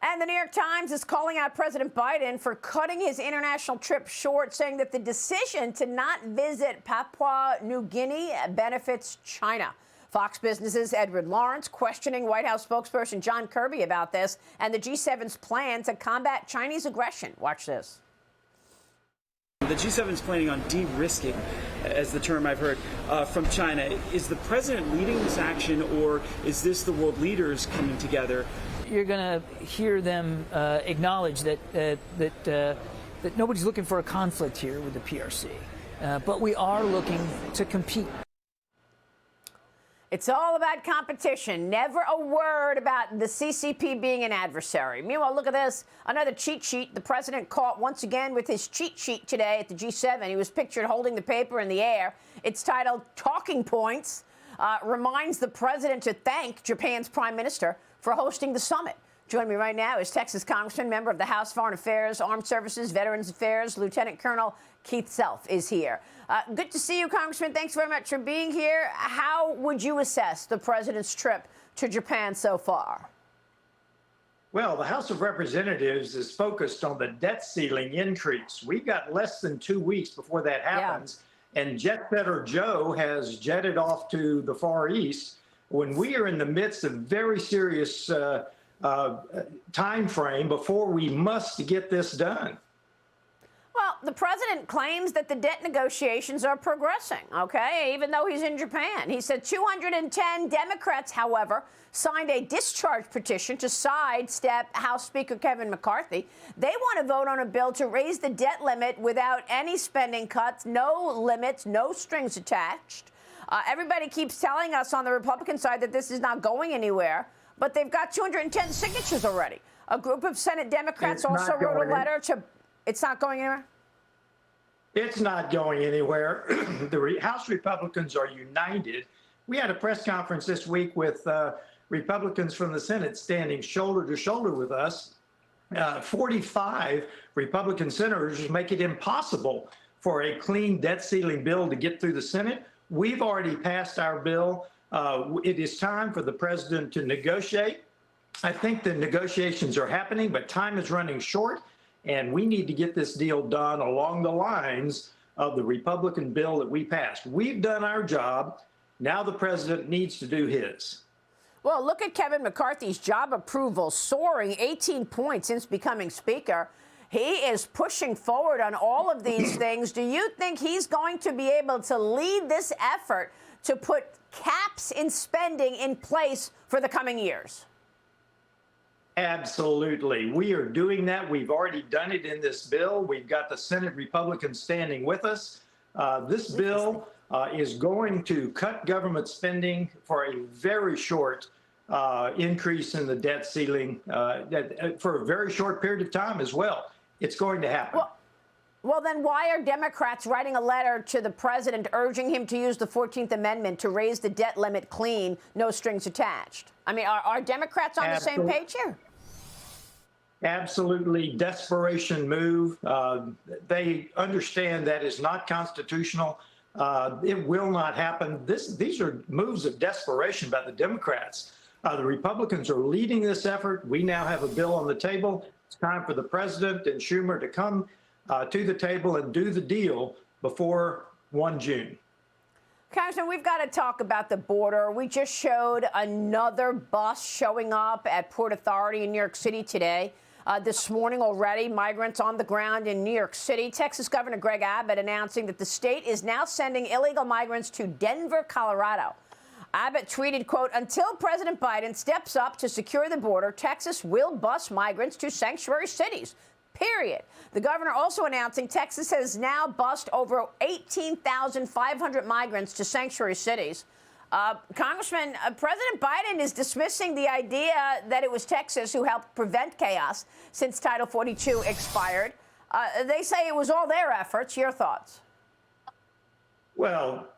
And the New York Times is calling out President Biden for cutting his international trip short, saying that the decision to not visit Papua New Guinea benefits China. Fox Business's Edward Lawrence questioning White House spokesperson John Kirby about this and the G7's plan to combat Chinese aggression. Watch this. The G7 is planning on de-risking, as the term I've heard, from China. Is the president leading this action, or is this the world leaders coming together? You're going to hear them acknowledge that nobody's looking for a conflict here with the PRC, but we are looking to compete. It's all about competition. Never a word about the CCP being an adversary. Meanwhile, look at this. Another cheat sheet. The president caught once again with his cheat sheet today at the G7. He was pictured holding the paper in the air. It's titled Talking Points. Reminds the president to thank Japan's prime minister for hosting the summit. Joining me right now is Texas Congressman, member of the House Foreign Affairs, Armed Services, Veterans Affairs, Lieutenant Colonel Keith Self is here. Good to see you, Congressman. Thanks very much for being here. How would you assess the president's trip to Japan so far? Well, the House of Representatives is focused on the debt ceiling increase. We've got less than 2 weeks before that happens, and Jet Setter Joe has jetted off to the Far East when we are in the midst of very serious time frame before we must get this done. Well, the president claims that the debt negotiations are progressing, okay, even though he's in Japan. He said 210 Democrats, however, signed a discharge petition to sidestep House Speaker Kevin McCarthy. They want to vote on a bill to raise the debt limit without any spending cuts, no limits, no strings attached. Everybody keeps telling us on the Republican side that this is not going anywhere, but they've got 210 signatures already. A group of Senate Democrats also wrote a letter to... It's not going anywhere? It's not going anywhere. The House Republicans are united. We had a press conference this week with Republicans from the Senate standing shoulder to shoulder with us. 45 Republican senators make it impossible for a clean debt ceiling bill to get through the Senate. We've already passed our bill. It is time for the president to negotiate. I think the negotiations are happening, but time is running short. And we need to get this deal done along the lines of the Republican bill that we passed. We've done our job. Now the president needs to do his. Well, look at Kevin McCarthy's job approval soaring 18 points since becoming Speaker. He is pushing forward on all of these things. Do you think he's going to be able to lead this effort to put caps in spending in place for the coming years? Absolutely. We are doing that. We've already done it in this bill. We've got the Senate Republicans standing with us. This bill is going to cut government spending for a very short increase in the debt ceiling for a very short period of time as well. It's going to happen. Well, then why are Democrats writing a letter to the president urging him to use the 14th Amendment to raise the debt limit clean, no strings attached? I mean, are Democrats on the same page here? Absolutely desperation move. They understand that is not constitutional. It will not happen. These are moves of desperation by the Democrats. The Republicans are leading this effort. We now have a bill on the table. It's time for the president and Schumer to come to the table and do the deal before 1 June. Congressman, we've got to talk about the border. We just showed another bus showing up at Port Authority in New York City today. This morning already, migrants on the ground in New York City. Texas Governor Greg Abbott announcing that the state is now sending illegal migrants to Denver, Colorado. Abbott tweeted, quote, until President Biden steps up to secure the border, Texas will bus migrants to sanctuary cities, period. The governor also announcing Texas has now bused over 18,500 migrants to sanctuary cities. Congressman, President Biden is dismissing the idea that it was Texas who helped prevent chaos since Title 42 expired. They say it was all their efforts. Your thoughts? Well,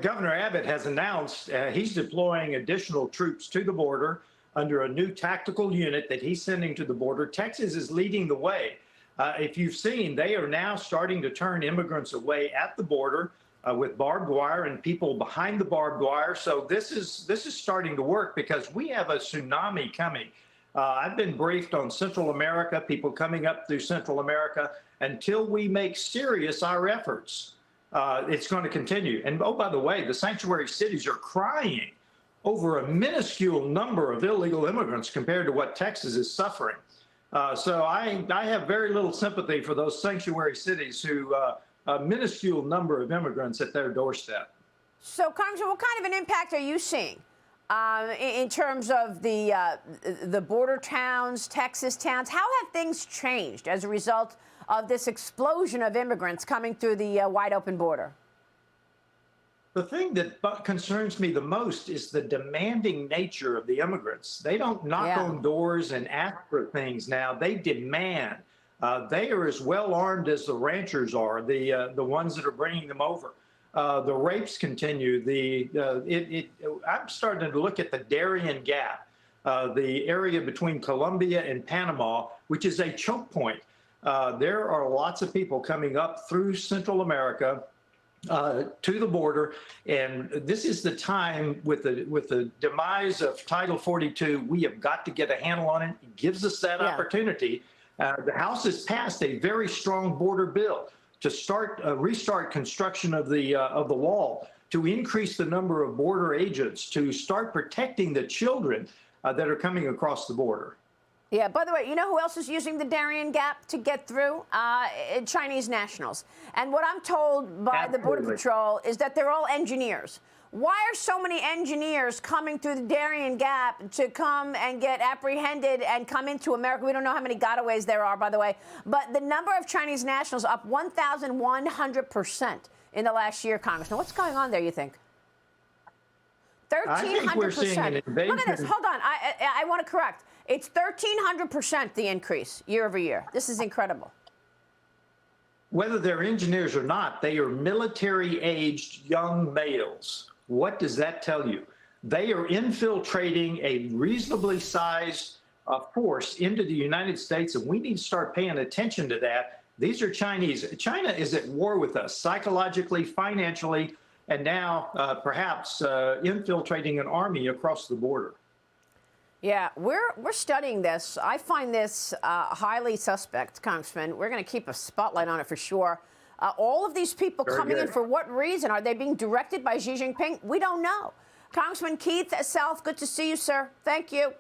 Governor Abbott has announced he's deploying additional troops to the border under a new tactical unit that he's sending to the border. Texas is leading the way. If you've seen, they are now starting to turn immigrants away at the border with barbed wire and people behind the barbed wire. So this is starting to work because we have a tsunami coming. I've been briefed on Central America, people coming up through Central America. Until we make serious our efforts, it's going to continue. And oh, by the way, the sanctuary cities are crying over a minuscule number of illegal immigrants compared to what Texas is suffering. So I have very little sympathy for those sanctuary cities who a minuscule number of immigrants at their doorstep. So, Congressman, what kind of an impact are you seeing in terms of the border towns, Texas towns? How have things changed as a result of this explosion of immigrants coming through the wide open border? The thing that concerns me the most is the demanding nature of the immigrants. They don't knock on doors and ask for things now. They demand. They are as well armed as the ranchers are, the ones that are bringing them over. The rapes continue. I'm starting to look at the Darien Gap, the area between Colombia and Panama, which is a choke point. There are lots of people coming up through Central America to the border, and this is the time with the demise of Title 42. We have got to get a handle on it. It gives us that opportunity. The House has passed a very strong border bill to restart construction of the wall, to increase the number of border agents, to start protecting the children that are coming across the border. Yeah, by the way, you know who else is using the Darien Gap to get through? Chinese nationals. And what I'm told by the Border Patrol is that they're all engineers. Why are so many engineers coming through the Darien Gap to come and get apprehended and come into America? We don't know how many gotaways there are, by the way. But the number of Chinese nationals up 1,100% in the last year, Congressman. What's going on there, you think? 1,300%. I think we're seeing an invasion. Look at this. Hold on. I want to correct. It's 1,300% the increase year over year. This is incredible. Whether they're engineers or not, they are military-aged young males. What does that tell you? They are infiltrating a reasonably sized force into the United States, and we need to start paying attention to that. These are Chinese. China is at war with us psychologically, financially, and now perhaps infiltrating an army across the border. Yeah, we're studying this. I find this highly suspect, Congressman. We're going to keep a spotlight on it for sure. All of these people coming in, for what reason? Are they being directed by Xi Jinping? We don't know. Congressman Keith Self, good to see you, sir. Thank you.